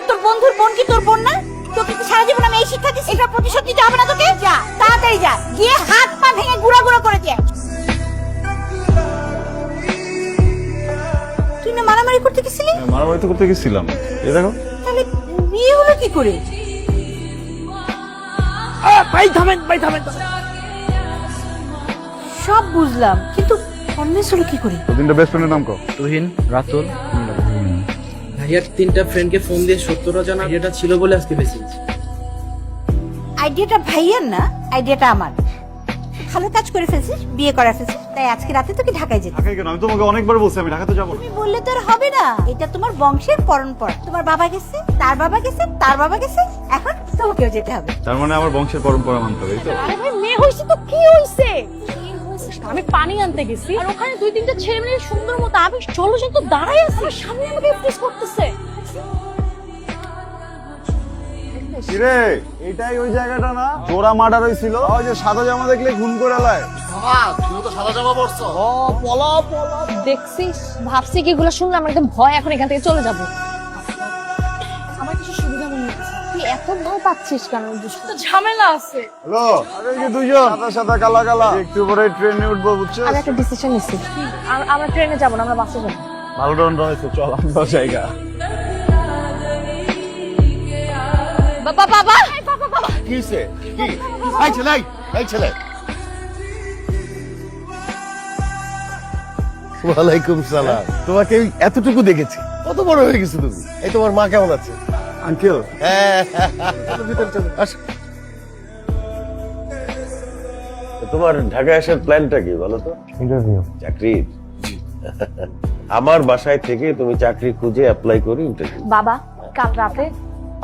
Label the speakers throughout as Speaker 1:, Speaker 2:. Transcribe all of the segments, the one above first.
Speaker 1: তোর বন্ধুর বোন কি তোর বোন না? তোকে কি সারা জীবন আমি এই শিক্ষা দিচ্ছি? এটা প্রতিশোধ দিতে হবে না তোকে? যা তাড়াতাড়ি যা, গিয়ে হাত পা ভেঙে গুঁড়া গুঁড়া করে দে। তুই না মারামারি করতে গেছিলি?
Speaker 2: মারামারি তো করতে গেছিলাম। এই দেখো।
Speaker 1: তাহলে বিয়ে হলো কি করে?
Speaker 3: ভাই থামেন, ভাই থামেন।
Speaker 1: সব বুঝলাম, কিন্তু কনভিন্স হলো কি করে?
Speaker 2: ওদিনটা বেস্ট ফ্রেন্ডের নাম কো?
Speaker 3: তুহিন, রাতুল। ভাইয়ার 3টা ফ্রেন্ডকে ফোন দিয়ে 70 জন আইডিয়াটা ছিল বলে আজকে বেশি।
Speaker 1: আইডিয়াটা ভাইয়ার না, আইডিয়াটা আমার। ভালো কাজ করে ফেলছিস, বিয়ে করা ফেলছিস, তাই আজকে রাতে তোকে ঢাকায় যেতে।
Speaker 2: ঢাকায় কেন? আমি তোমাকে অনেকবার বলছি আমি ঢাকাতে যাবো না।
Speaker 1: তুমি বললে তো আর হবে না, এটা তোমার বংশের পরম্পরা। তোমার বাবা গেছে, তার বাবা গেছে, তার বাবা গেছে, এখন তোমাকেও যেতে হবে।
Speaker 2: তার মানে আমার বংশের পরম্পরা মানতে হবে, এই তো?
Speaker 4: আরে ভাই মেয়ে হইছে তো কি হইছে? আমি পানি আনতে গেছি আর ওখানে 2-3টা ছেলে মেয়ে সুন্দর মতো আবেশ জলজন্ত দাঁড়ায় আছে, আমার সামনে আমাকে ফিস করতেছে।
Speaker 2: কিরে, এটাই ওই জায়গাটা না? জোড়া মার্ডার হইছিল। ওই যে সাদা জামা দেখলে খুন করে লাই।
Speaker 4: দেখছিস, ভাবছি কি এগুলো শুনলাম একদম ভয়, এখন এখান থেকে চলে যাব। আমার কিছু সুবিধা মনে হচ্ছে। তুই এত ভয় পাচ্ছিস কেন? তো ঝামেলা আছে।
Speaker 2: হ্যালো, আরে এই যে দুইজন সাদা সাদা কালা কালা, একটু পরে ট্রেনে উঠবো, বুঝছো?
Speaker 4: আমি একটা ডিসিশন নিচ্ছি, আমরা ট্রেনে যাবো না, আমরা বাসে যাবো।
Speaker 2: ভালো দণ্ড হয়েছে, চল আমরা জায়গা।
Speaker 4: বাবা বাবা বাবা বাবা
Speaker 5: কি হইছে? কি? এই ছেলে, এই ছেলে। ওয়ালাইকুম সালাম। তোমাকে এই এতটুকু দেখেছি, কত বড় হয়ে গেছো তুমি। এই তোমার মা কেমন আছে?
Speaker 2: আঙ্কেল,
Speaker 5: হ্যাঁ, চলো ভিতরে চলো, আসো। তোমার ঢাকায় আসার প্ল্যানটা কি বলো তো? ইন্টারভিউ। চাকরির? আমার বাসায় থেকে তুমি চাকরি খুঁজে অ্যাপ্লাই করি ইন্টারভিউ।
Speaker 4: বাবা কাল রাতে,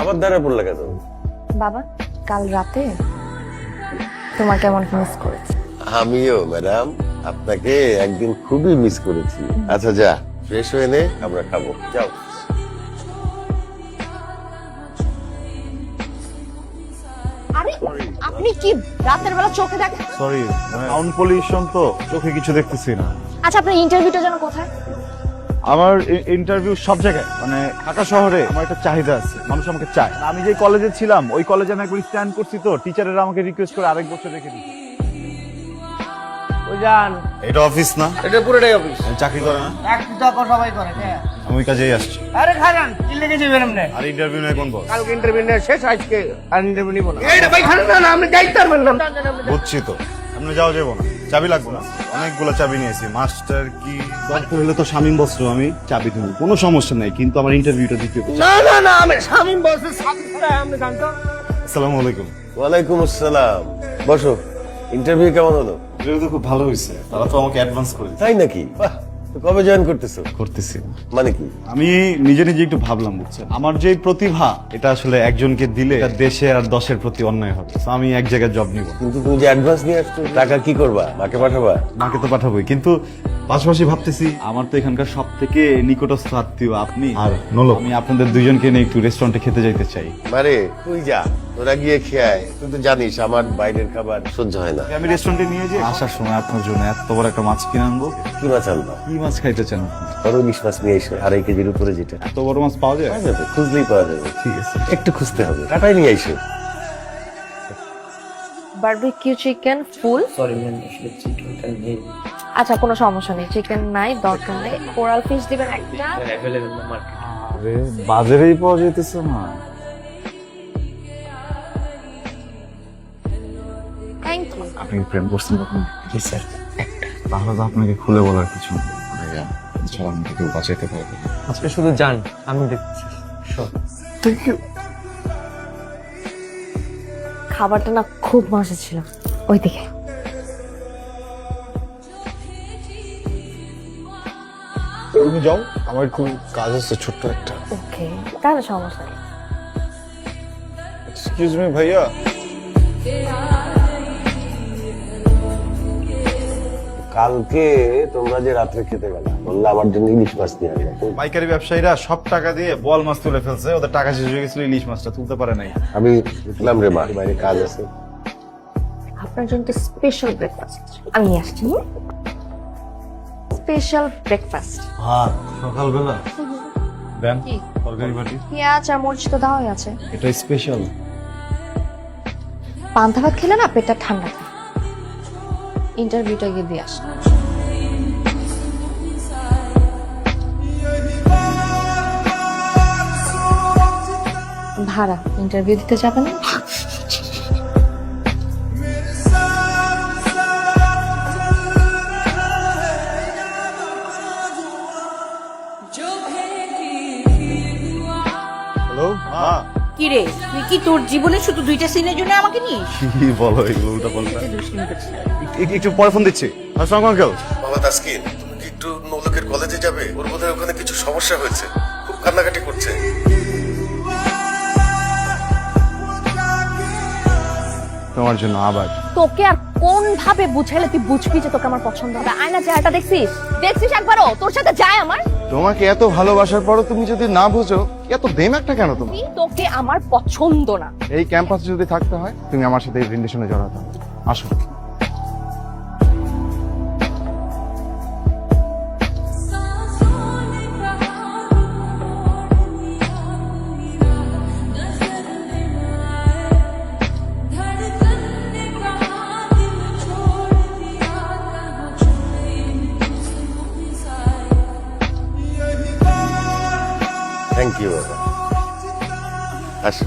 Speaker 5: আবার দ্বারা পড়লে কেন?
Speaker 4: বাবা কাল রাতে তোমাকে এমন মিস করেছি।
Speaker 5: আমিও ম্যাডাম আপনাকে একদিন খুবই মিস করেছি। আচ্ছা যা, ফ্রেশ হয়ে নে, আমরা খাবো, যাও।
Speaker 4: আরে আপনি কি রাতের বেলা চোখে দেখেন?
Speaker 2: সরি, সাউন্ড পলিউশন তো, চোখে কিছু দেখতেছি না।
Speaker 4: আচ্ছা আপনার ইন্টারভিউটা যেন কোথায়?
Speaker 2: আমার ইন্টারভিউ সব জায়গায়, মানে ঢাকা শহরে আমার একটা চাহিদা আছে, মানুষ আমাকে চায়। আমি যে কলেজে ছিলাম ওই কলেজে আমি একবার স্ট্যান্ড করছি, তো টিচারেরা আমাকে রিকোয়েস্ট করে আরেক বছর রেখে দিচ্ছে।
Speaker 3: ওই যান,
Speaker 2: এটা অফিস না?
Speaker 3: এটা পুরোটাই অফিস।
Speaker 2: চাকরি করে না?
Speaker 3: চাকরি তো সবাই করে। হ্যাঁ।
Speaker 2: আমি ওই কাজেই আসছি।
Speaker 3: আরে খারান, কি লেগে যাবেন আপনি?
Speaker 2: আর ইন্টারভিউ নেই কোন বস?
Speaker 3: কালকে ইন্টারভিউ নিয়ে শেষ, আজকে আর ইন্টারভিউ নিব না। এইটা ভাই খারান না, আমি যাইতে পারবেন না।
Speaker 2: বুঝছি তো, আপনি যাও যাবো না, চাবি লাগবে না? অনেকগুলো চাবি নিয়েছি। মাস্টার কি দরকার হলে তো শামীম বস্ত্র আমি চাবি দেবো, কোনো সমস্যা নাই, কিন্তু আমার ইন্টারভিউটা দিতে হবে।
Speaker 3: না না না, আমি শামীম বসের সাথে ছাড়া আপনি জানতো।
Speaker 2: আসসালামু আলাইকুম।
Speaker 5: ওয়ালাইকুম আসসালাম। বসো। ইন্টারভিউ কেমন হলো?
Speaker 2: ইন্টারভিউ তো খুব ভালো হয়েছে, তারা তো আমাকে অ্যাডভান্স করে দিয়েছে।
Speaker 5: তাই নাকি? বাহ, তো কবে জয়েন করতেছো?
Speaker 2: করতেছি।
Speaker 5: মানে কি?
Speaker 2: আমি নিজে নিজে একটু ভাবলাম, বুঝছেন, আমার যে প্রতিভা এটা আসলে একজনকে দিলে এটা দেশে আর দশের প্রতি অন্যায় হবে। তো আমি এক জায়গায় জব নিব।
Speaker 5: কিন্তু তুমি যে অ্যাডভান্স নিয়ে আসছো, টাকা কি করবা? মাকে পাঠাবা?
Speaker 2: মাকে তো পাঠাবোই, কিন্তু পাশাপাশি ভাবতেছি আমার তো এখানকার সব থেকে নিকটস্থ আত্মীয় আপনি আর নোলক, আমি আপনাদের দুইজনকে নিয়ে একটু রেস্টুরেন্টে খেতে যাইতে চাই।
Speaker 5: মারে তুই যা, তোরা গিয়ে খেয়ে তুই তো জানিস আমার বাইরের খাবার সহ্য হয় না।
Speaker 2: আমি রেস্টুরেন্টে নিয়ে যাই, আসার সময় আপনার জন্য এত বড় একটা মাছ কিনে আনবো।
Speaker 5: কি মাছ আনবা?
Speaker 2: কি মাছ খাইতে চান আপনি?
Speaker 5: বড় ইলিশ মাছ নিয়ে এসো, 2.5 কেজির উপরে যেটা।
Speaker 2: এত বড় মাছ পাওয়া যায়?
Speaker 5: পাওয়া যাবে, খুঁজলেই পাওয়া যাবে।
Speaker 2: ঠিক আছে।
Speaker 5: একটু খুঁজতে হবে, কাটাই নিয়ে আইসো।
Speaker 4: বারবিকিউ চিকেন ফুল।
Speaker 3: সরি ম্যাম, আসলে চিকেনটা নেই।
Speaker 4: আচ্ছা কোনো সমস্যা নেই, চিকেন নাই, দরকার নেই। কোরাল ফিশ দিবেন একটা।
Speaker 3: অ্যাভেলেবল না মার্কেটে।
Speaker 2: আরে বাজারেই পাওয়া যাইতেছে না।
Speaker 4: Thank you.
Speaker 2: আপনি প্রেম করছেন কখন?
Speaker 3: জি স্যার।
Speaker 2: তাহলে তো আপনাকে খুলে বলার কিছু নেই। ভাইয়া, এছাড়া আমাকে কেউ বাঁচাইতে পারবে না।
Speaker 3: আজকে শুধু যান, আমি দেখছি।
Speaker 2: Thank you.
Speaker 4: খাবারটা না খুব মজা ছিল। ওইদিকে
Speaker 2: তুমি যাও, আমার একটু কাজ আছে ছোট্ট একটা।
Speaker 4: ওকে, তাহলে সমস্যা নেই।
Speaker 2: এক্সকিউজ মি ভাইয়া।
Speaker 5: কালকে তোমরা যে রাত্রে খেতে গেলা, বললে আমার জন্য ইলিশ মাছ নিয়ে আসবে।
Speaker 2: পাইকারি ব্যবসায়ীরা সব টাকা দিয়ে বল মাছ তুলে ফেলছে, ওদের টাকা শেষ হয়ে গেছিল, ইলিশ মাছটা তুলতে পারে নাই।
Speaker 5: আমি দেখলাম রে মা, বাইরে কাজ আছে।
Speaker 4: আপনার জন্য স্পেশাল ব্রেকফাস্ট আমি নিয়ে আসছি। Special breakfast.
Speaker 2: ভাত সকালবেলা? দেন
Speaker 4: কি?
Speaker 2: তরকারি বাটি।
Speaker 4: পেঁয়াজ আর মরিচ তো দেওয়াই আছে।
Speaker 2: এটা স্পেশাল।
Speaker 4: পান্তা ভাত খেলে না পেটটা ঠান্ডা থাকে। ইন্টারভিউটা গিয়ে দিয়ে আস। ভাড়া ইন্টারভিউ দিতে যাবে না?
Speaker 2: হ্যালো মা।
Speaker 1: কি রে তুই কি তোর জীবনে শুধু 2টা সিনের জন্য আমাকে নিস?
Speaker 2: কি বলো এগুলো উল্টা পাল্টা? একটু পরে ফোন দিচ্ছি। আসসালামু আলাইকুম।
Speaker 5: বাবা তাসকিন, তুমি কি একটু নৌলকের কলেজে যাবে? ওর বোধহয় ওখানে কিছু সমস্যা হয়েছে, খুব কান্নাকাটি করছে।
Speaker 2: তোমার জন্য আবার।
Speaker 4: তোকে আর কোন ভাবে বুঝাইলে তুই বুঝবি যে তোকে আমার পছন্দ হবে? আয়না চেহারাটা দেখছিস? দেখছিস একবারও? তোর সাথে যায় আমার?
Speaker 2: তোমাকে এত ভালোবাসার পরও তুমি যদি না বুঝো, এত দেমাকটা কেন তোমার?
Speaker 4: তোকে আমার পছন্দ না।
Speaker 2: এই ক্যাম্পাসে যদি থাকতে হয় তুমি আমার সাথে এই রিলেশনে জড়াতে হবে। আসো।
Speaker 5: থ্যাংক ইউ বাবা। আসো।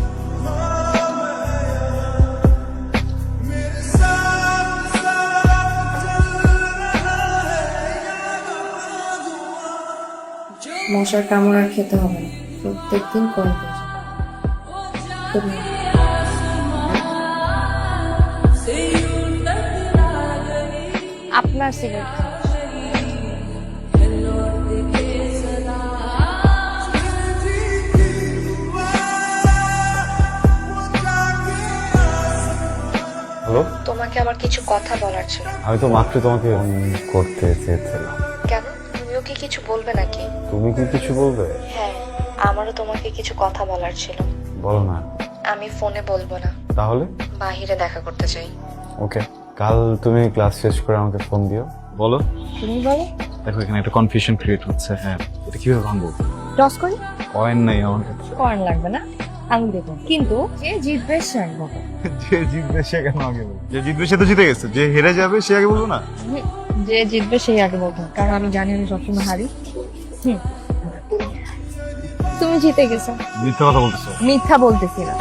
Speaker 4: মশার কামড় আর খেতে হবে না, প্রত্যেকদিন করে আপনার সিগারেট
Speaker 2: হ্যালো,
Speaker 4: তোমাকে আমার কিছু কথা বলার ছিল।
Speaker 2: আমি তো মাত্র তোমাকে ফোন করতে চেয়েছিলাম।
Speaker 4: কেন? তুমিও কি কিছু বলবে নাকি?
Speaker 2: তুমি কি কিছু বলবে?
Speaker 4: হ্যাঁ, আমারও তোমাকে কিছু কথা বলার ছিল।
Speaker 2: বলো না।
Speaker 4: আমি ফোনে বলবো না,
Speaker 2: তাহলে?
Speaker 4: বাহিরে দেখা করতে চাই।
Speaker 2: ওকে, কাল তুমি ক্লাস শেষ করে আমাকে ফোন দিও। বলো।
Speaker 4: তুমি বলো।
Speaker 2: দেখো এখানে একটা কনফিউশন ক্রিয়েট হচ্ছে। হ্যাঁ, এটা কিভাবে ভাঙবো?
Speaker 4: টস করি?
Speaker 2: কয়েন নাই আমার কাছে।
Speaker 4: কয়েন লাগবে না, আমি দেখো। কিন্তু যে জিতবে সে আগে বলবে।
Speaker 2: যে জিতবে সে কেন আগে বলবে? যে জিতবে সে তো জিতে গেছে, যে হেরে যাবে সে আগে বলবো না?
Speaker 4: যে জিতবে সেই আগে বলবে, কারণ আমি জানি আমি সবসময় হারি। তুমি জিতে গেছো।
Speaker 2: মিথ্যা কথা বলতেছো।
Speaker 4: মিথ্যা বলতেছি না।